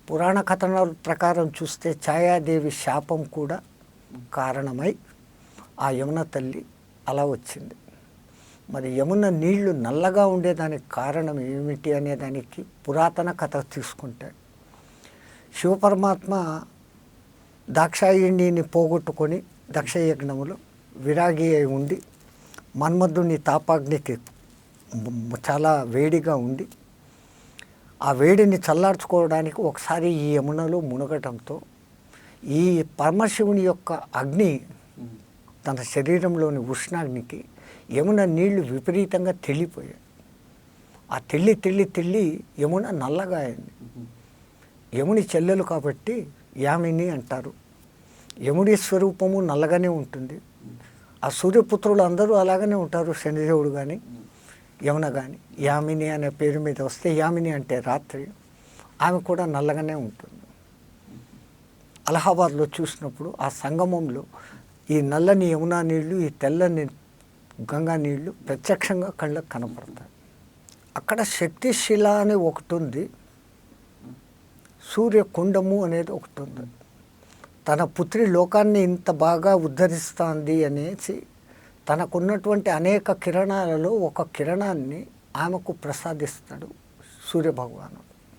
పురాణ కథనాల ప్రకారం చూస్తే ఛాయాదేవి శాపం కూడా కారణమై ఆ యమున తల్లి అలా వచ్చింది. మరి యమున నీళ్లు నల్లగా ఉండేదానికి కారణం ఏమిటి అనేదానికి పురాతన కథ తీసుకుంటే, శివపరమాత్మ దాక్షాయిణిని పోగొట్టుకొని దక్షయజ్ఞములో విరాగి అయి ఉండి మన్మధుని తాపాగ్నికి చాలా వేడిగా ఉండి ఆ వేడిని చల్లార్చుకోవడానికి ఒకసారి ఈ యమునలో మునగటంతో ఈ పరమశివుని యొక్క అగ్ని తన శరీరంలోని ఉష్ణాగ్నికి యమున నీళ్లు విపరీతంగా తెల్లిపోయాయి. ఆ తెల్లి యమున నల్లగా అయింది. యముని చెల్లెలు కాబట్టి యామిని అంటారు. యముడి స్వరూపము నల్లగానే ఉంటుంది. ఆ సూర్యపుత్రులు అందరూ అలాగనే ఉంటారు. శనిదేవుడు కానీ యమున కానీ యామిని అనే పేరు మీద వస్తే, యామిని అంటే రాత్రి, ఆమె కూడా నల్లగానే ఉంటుంది. అలహాబాద్లో చూసినప్పుడు ఆ సంగమంలో ఈ నల్లని యమునా నీళ్లు, ఈ తెల్లని గంగా నీళ్లు ప్రత్యక్షంగా కళ్ళకు కనపడతాయి. అక్కడ శక్తిశిల అని ఒకటి ఉంది, సూర్యకుండము అనేది ఒకటి ఉంది. తన పుత్రి లోకాన్ని ఇంత బాగా ఉద్ధరిస్తుంది అనేసి తనకున్నటువంటి అనేక కిరణాలలో ఒక కిరణాన్ని ఆమెకు ప్రసాదిస్తాడు సూర్యభగవాను.